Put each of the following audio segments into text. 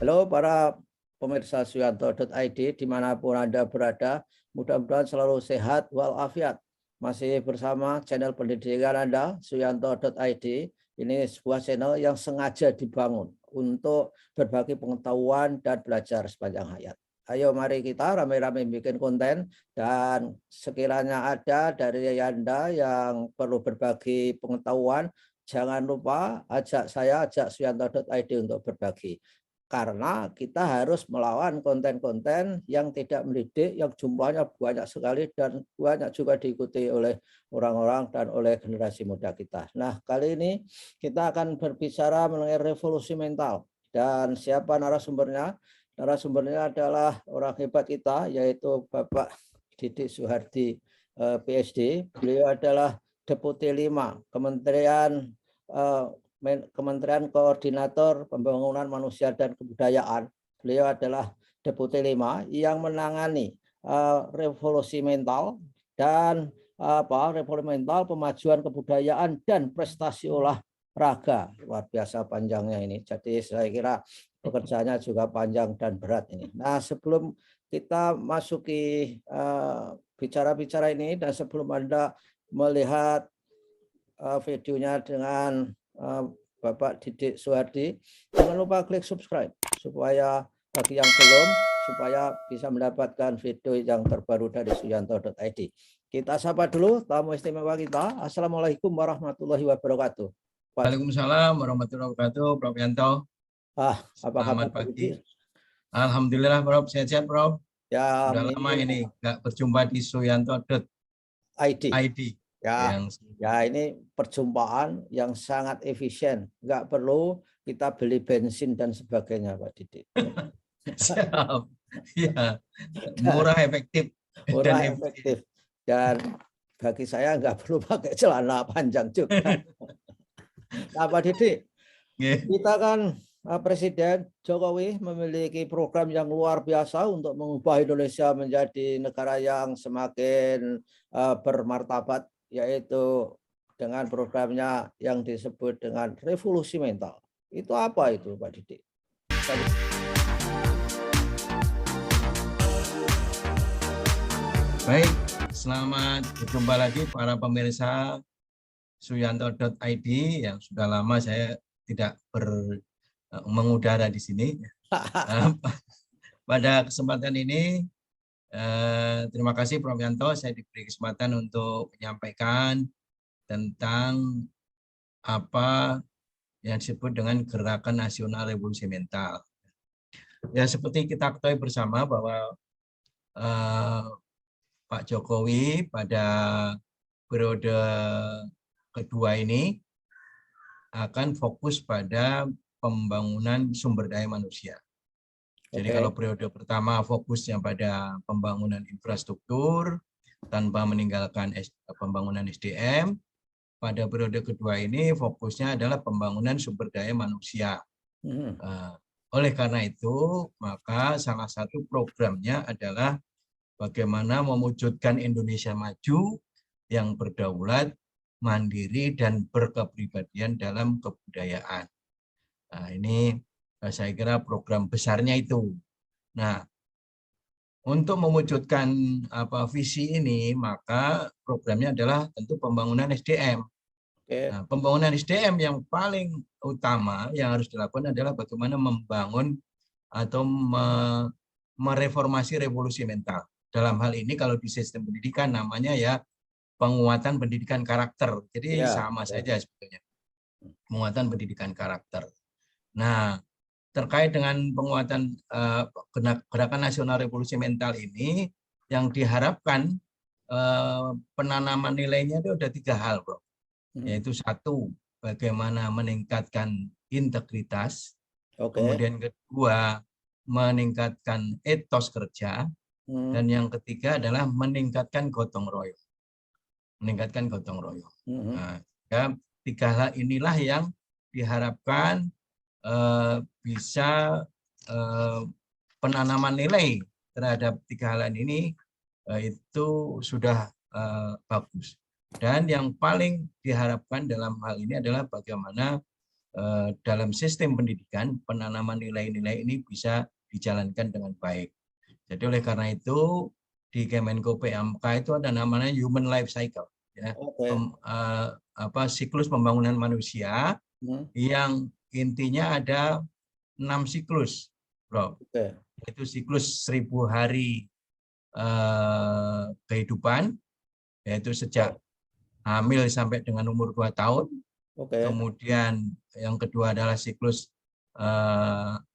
Halo para pemirsa Suyanto.id dimanapun Anda berada, mudah-mudahan selalu sehat walafiat. Masih bersama channel pendidikan Anda, Suyanto.id. Ini sebuah channel yang sengaja dibangun untuk berbagi pengetahuan dan belajar sepanjang hayat. Ayo mari kita rame-rame bikin konten, dan sekiranya ada dari Anda yang perlu berbagi pengetahuan, jangan lupa ajak Suyanto.id untuk berbagi. Karena kita harus melawan konten-konten yang tidak mendidik, yang jumlahnya banyak sekali dan banyak juga diikuti oleh orang-orang dan oleh generasi muda kita. Nah, kali ini kita akan berbicara mengenai revolusi mental. Dan siapa narasumbernya? Narasumbernya adalah orang hebat kita, yaitu Bapak Didik Soehardi, PhD. Beliau adalah Deputi 5 Kementerian Koordinator Pembangunan Manusia dan Kebudayaan. Beliau adalah Deputi 5 yang menangani revolusi mental dan revolusi mental, pemajuan kebudayaan dan prestasi olahraga. Luar biasa panjangnya ini. Jadi saya kira pekerjaannya juga panjang dan berat ini. Nah, sebelum kita masuki bicara-bicara ini dan sebelum Anda melihat videonya dengan Bapak Didik Soehardi, jangan lupa klik subscribe supaya bagi yang belum, supaya bisa mendapatkan video yang terbaru dari Suyanto.id. Kita sapa dulu tamu istimewa kita. Assalamualaikum warahmatullahi wabarakatuh. Waalaikumsalam warahmatullahi wabarakatuh, Prof. Yanto. Apa kabar Selamat pagi. Alhamdulillah, Prof. Sehat-sehat, Prof. Ya, sudah lama ini nggak berjumpa di Suyanto.id. Ya, ini perjumpaan yang sangat efisien. Nggak perlu kita beli bensin dan sebagainya, Pak Didik. Siap. Ya, murah, efektif. Murah, efektif. Dan bagi saya nggak perlu pakai celana panjang juga. Nah, Pak Didik, kita kan Presiden Jokowi memiliki program yang luar biasa untuk mengubah Indonesia menjadi negara yang semakin bermartabat, yaitu dengan programnya yang disebut dengan revolusi mental. Itu apa itu, Pak Didik? Baik, selamat berjumpa lagi para pemirsa Suyanto.id yang sudah lama saya tidak mengudara di sini. Pada kesempatan ini, terima kasih Prof. Yanto, saya diberi kesempatan untuk menyampaikan tentang apa yang disebut dengan Gerakan Nasional Revolusi Mental. Ya, seperti kita ketahui bersama bahwa Pak Jokowi pada periode kedua ini akan fokus pada pembangunan sumber daya manusia. Jadi kalau periode pertama fokusnya pada pembangunan infrastruktur tanpa meninggalkan pembangunan SDM, pada periode kedua ini fokusnya adalah pembangunan sumber daya manusia. Oleh karena itu, maka salah satu programnya adalah bagaimana mewujudkan Indonesia maju yang berdaulat, mandiri, dan berkepribadian dalam kebudayaan. Nah, ini saya kira program besarnya itu. Nah, untuk mewujudkan visi ini, maka programnya adalah tentu pembangunan SDM. Nah, pembangunan SDM yang paling utama yang harus dilakukan adalah bagaimana membangun atau mereformasi revolusi mental. Dalam hal ini kalau di sistem pendidikan namanya ya penguatan pendidikan karakter. Jadi sama saja sebetulnya. Penguatan pendidikan karakter. Nah, terkait dengan penguatan Gerakan Nasional Revolusi Mental ini, yang diharapkan penanaman nilainya itu ada 3 hal, Bro. Yaitu 1, bagaimana meningkatkan integritas. Kemudian kedua, meningkatkan etos kerja. Dan yang ketiga adalah meningkatkan gotong royong. Meningkatkan gotong royong. Nah, ya, 3 hal inilah yang diharapkan bisa penanaman nilai terhadap 3 hal ini itu sudah bagus. Dan yang paling diharapkan dalam hal ini adalah bagaimana dalam sistem pendidikan penanaman nilai-nilai ini bisa dijalankan dengan baik. Jadi oleh karena itu di Kemenko PMK itu ada namanya Human Life Cycle, ya, siklus pembangunan manusia yang intinya ada 6 siklus, Bro. Itu siklus 1000 hari kehidupan, yaitu sejak hamil sampai dengan umur 2 tahun. Kemudian yang kedua adalah siklus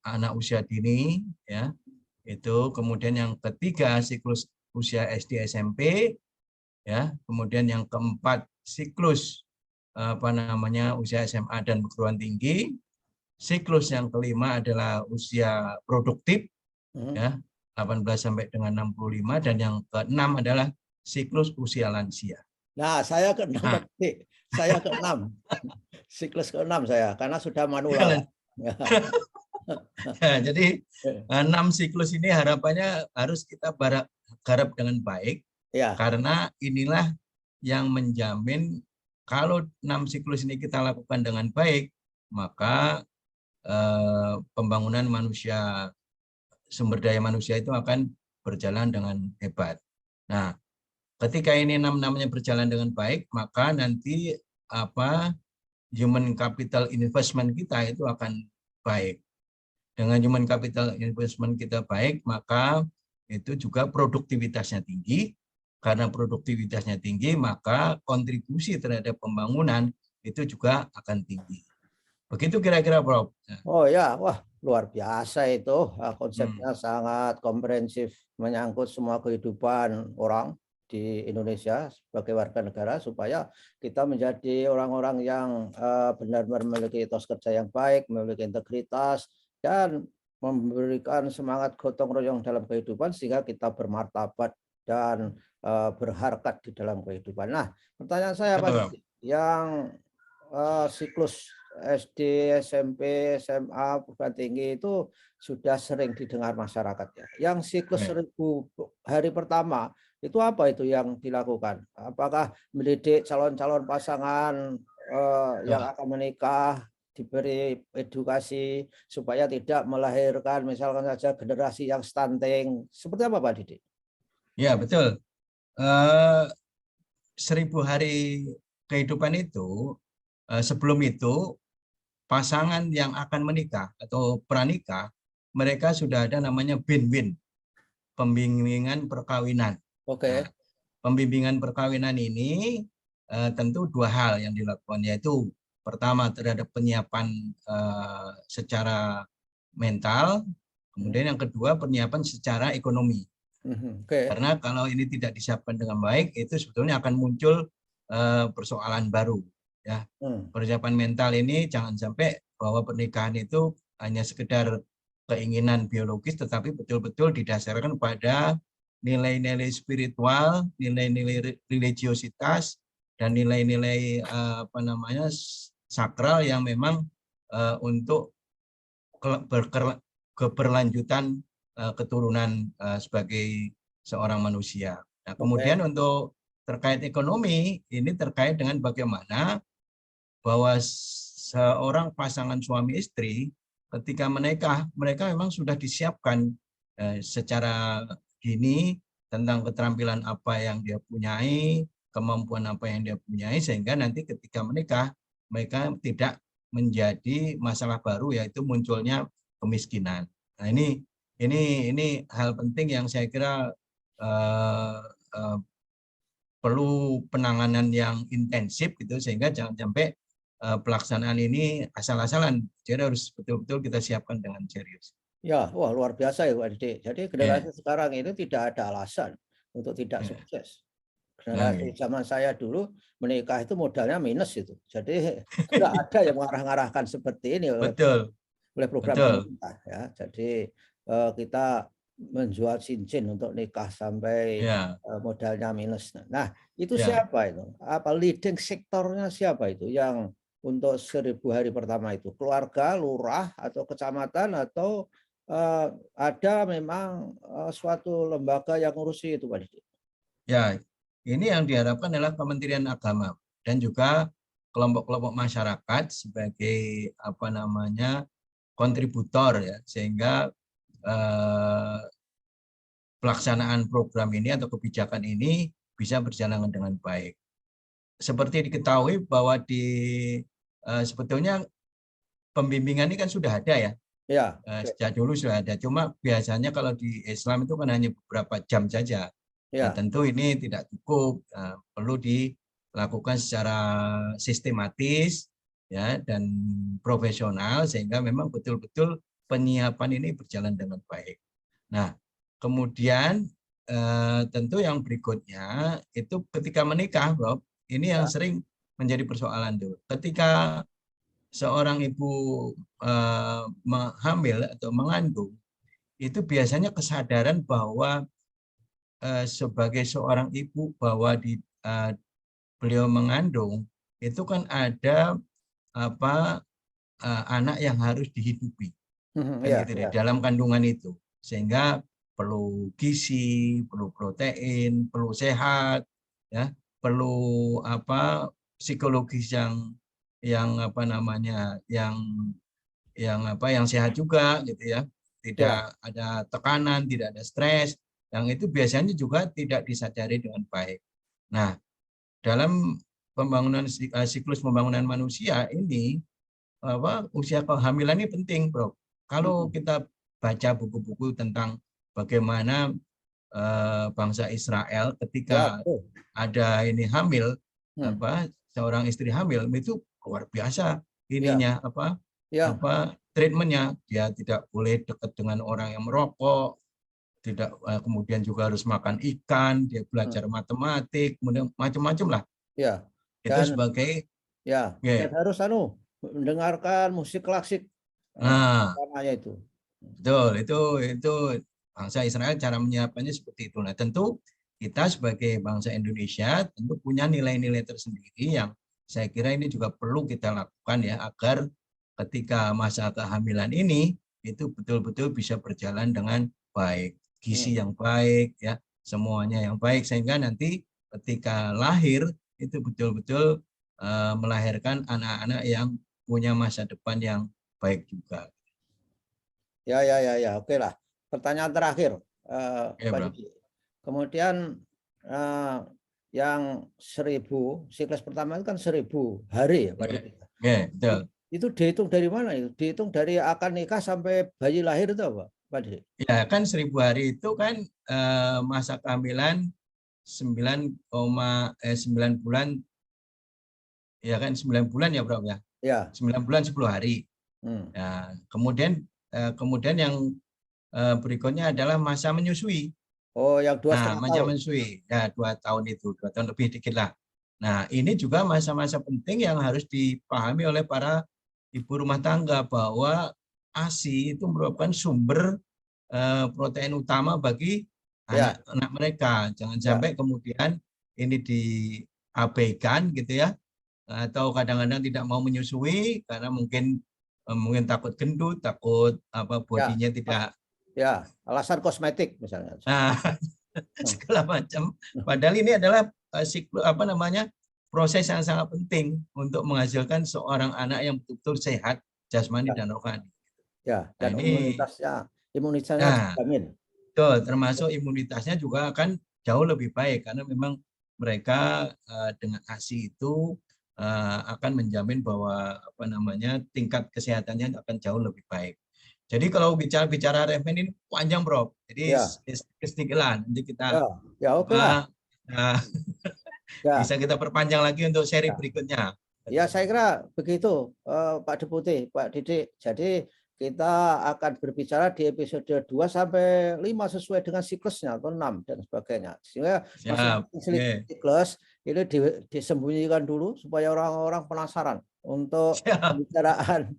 anak usia dini, ya. Itu kemudian yang ketiga siklus usia SD SMP, ya. Kemudian yang keempat siklus usia SMA dan perguruan tinggi. Siklus yang kelima adalah usia produktif, ya, 18 sampai dengan 65, dan yang keenam adalah siklus usia lansia. Nah, saya ke-6 berarti. Saya ke-6. Siklus ke-6 saya karena sudah manula. Ya, jadi 6 siklus ini harapannya harus kita garap dengan baik, ya. Karena inilah yang menjamin kalau 6 siklus ini kita lakukan dengan baik, maka pembangunan manusia, sumber daya manusia itu akan berjalan dengan hebat. Nah, ketika ini namanya berjalan dengan baik, maka nanti human capital investment kita itu akan baik. Dengan human capital investment kita baik, maka itu juga produktivitasnya tinggi. Karena produktivitasnya tinggi, maka kontribusi terhadap pembangunan itu juga akan tinggi. Begitu kira-kira, Prof. Oh ya, wah luar biasa itu. Konsepnya sangat komprehensif, menyangkut semua kehidupan orang di Indonesia sebagai warga negara, supaya kita menjadi orang-orang yang benar-benar memiliki etos kerja yang baik, memiliki integritas, dan memberikan semangat gotong royong dalam kehidupan sehingga kita bermartabat dan berharkat di dalam kehidupan. Nah, pertanyaan saya Pak, yang siklus SD, SMP, SMA, perguruan tinggi itu sudah sering didengar masyarakat, ya. Yang siklus 1000 hari pertama itu apa itu yang dilakukan? Apakah mendidik calon-calon pasangan yang akan menikah, diberi edukasi supaya tidak melahirkan misalkan saja generasi yang stunting? Seperti apa Pak Didik? Ya, betul. 1000 hari kehidupan itu, sebelum itu pasangan yang akan menikah atau pranikah, mereka sudah ada namanya BIN-WIN, pembimbingan perkawinan. Nah, pembimbingan perkawinan ini tentu 2 hal yang dilakukan, yaitu pertama terhadap penyiapan secara mental, kemudian yang kedua penyiapan secara ekonomi. Karena kalau ini tidak disiapkan dengan baik, itu sebetulnya akan muncul persoalan baru. Ya, persiapan mental ini jangan sampai bahwa pernikahan itu hanya sekedar keinginan biologis, tetapi betul-betul didasarkan pada nilai-nilai spiritual, nilai-nilai religiositas, dan nilai-nilai sakral yang memang untuk keberlanjutan keturunan sebagai seorang manusia. Nah, kemudian untuk terkait ekonomi, ini terkait dengan bagaimana bahwa seorang pasangan suami istri ketika menikah, mereka memang sudah disiapkan secara dini tentang keterampilan apa yang dia punyai, kemampuan apa yang dia punyai, sehingga nanti ketika menikah mereka tidak menjadi masalah baru, yaitu munculnya kemiskinan. Nah, ini hal penting yang saya kira perlu penanganan yang intensif gitu, sehingga jangan sampai pelaksanaan ini asal-asalan. Jadi harus betul-betul kita siapkan dengan serius. Ya, wah luar biasa ya Pak Didik. Jadi generasi sekarang ini tidak ada alasan untuk tidak sukses. Generasi zaman saya dulu menikah itu modalnya minus itu. Jadi tidak ada yang mengarah-arahkan seperti ini oleh program pemerintah, ya. Jadi kita menjual cincin untuk nikah sampai modalnya minus. Nah, itu siapa itu? Apa leading sektornya siapa itu yang untuk 1000 hari pertama itu? Keluarga, lurah, atau kecamatan, atau ada memang suatu lembaga yang ngurusi itu Pak Didik? Ya, ini yang diharapkan adalah Kementerian Agama dan juga kelompok-kelompok masyarakat sebagai apa namanya kontributor ya, sehingga pelaksanaan program ini atau kebijakan ini bisa berjalan dengan baik. Seperti diketahui bahwa sebetulnya pembimbingan ini kan sudah ada ya. Ya. Sejak dulu sudah ada. Cuma biasanya kalau di Islam itu kan hanya beberapa jam saja. Nah, Ya. tentu ini tidak cukup. Perlu dilakukan secara sistematis ya dan profesional sehingga memang betul-betul penyiapan ini berjalan dengan baik. Nah, kemudian tentu yang berikutnya itu ketika menikah, Rob, ini yang sering menjadi persoalan tuh. Ketika seorang ibu hamil atau mengandung, itu biasanya kesadaran bahwa sebagai seorang ibu bahwa beliau mengandung itu kan ada anak yang harus dihidupi kan gitu deh, dalam kandungan itu, sehingga perlu gizi, perlu protein, perlu sehat, ya, perlu psikologis yang sehat juga gitu ya, tidak ada tekanan, tidak ada stres, yang itu biasanya juga tidak disadari dengan baik. Nah, dalam siklus pembangunan manusia ini usia kehamilan ini penting, Bro. Kalau kita baca buku-buku tentang bagaimana bangsa Israel ketika ada ini hamil, seorang istri hamil itu luar biasa ininya treatmentnya. Dia tidak boleh dekat dengan orang yang merokok, tidak, kemudian juga harus makan ikan, dia belajar matematik, kemudian macam-macam lah. Ya. Itu sebagai dan harus mendengarkan musik klasik. Namanya itu. Betul, itu bangsa Israel cara menyiapkannya seperti itu. Nah, tentu kita sebagai bangsa Indonesia tentu punya nilai-nilai tersendiri yang saya kira ini juga perlu kita lakukan ya, agar ketika masa kehamilan ini itu betul-betul bisa berjalan dengan baik, gizi yang baik ya, semuanya yang baik, sehingga nanti ketika lahir itu betul-betul melahirkan anak-anak yang punya masa depan yang baik juga. Ya, oke lah. Pertanyaan terakhir, Pak Didi. Kemudian yang 1000, siklus pertama itu kan 1000 hari ya, Pak Didi. Betul. Itu dihitung dari mana itu? Dihitung dari akad nikah sampai bayi lahir itu apa, Pak Didi? Ya kan 1000 hari itu kan masa kehamilan 9 bulan, ya kan 9 bulan ya Bro ya. Ya. 9 bulan 10 hari. Nah, kemudian yang berikutnya adalah masa menyusui. Oh, yang 2,5 tahun. Masa menyusui, ya 2 tahun itu, 2 tahun lebih dikit lah. Nah, ini juga masa-masa penting yang harus dipahami oleh para ibu rumah tangga, bahwa ASI itu merupakan sumber protein utama bagi anak mereka. Jangan sampai kemudian ini diabaikan gitu ya, atau kadang-kadang tidak mau menyusui karena mungkin takut gendut, takut bodinya tidak, alasan kosmetik misalnya. Segala macam. Padahal ini adalah proses yang sangat penting untuk menghasilkan seorang anak yang betul-betul sehat jasmani dan rohani. Ya, dan imunitasnya dijamin. Betul, termasuk imunitasnya juga akan jauh lebih baik karena memang mereka dengan ASI itu akan menjamin bahwa tingkat kesehatannya akan jauh lebih baik. Jadi kalau bicara remen ini panjang Bro. Jadi sedikit lah nanti kita bisa kita perpanjang lagi untuk seri berikutnya. Ya, saya kira begitu Pak Deputi, Pak Didik. Jadi kita akan berbicara di episode 2 sampai 5 sesuai dengan siklusnya atau 6 dan sebagainya. Sehingga siklus ini disembunyikan dulu supaya orang-orang penasaran untuk pembicaraan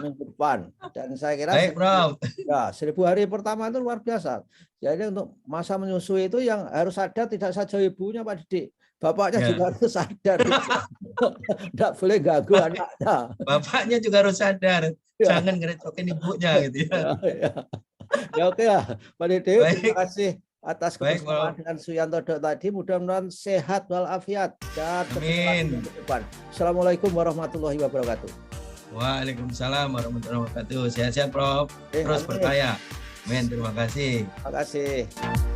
minggu depan. Dan saya kira 1000 hari pertama itu luar biasa. Jadi untuk masa menyusui itu yang harus sadar tidak saja ibunya Pak Didik, bapaknya juga harus sadar. Tidak boleh ganggu anaknya. Bapaknya juga harus sadar. Jangan ngerecokin ibunya gitu ya. Ya oke lah Pak Didik, terima kasih atas Baik, kebersamaan Prof. dengan Suyanto tadi. Mudah-mudahan sehat walafiat dan Amin. kebersamaan ke depan. Assalamualaikum warahmatullahi wabarakatuh. Waalaikumsalam warahmatullahi wabarakatuh. Sehat-sehat, Prof. Terus Amin. berkaya. Amin. Terima kasih. Terima kasih.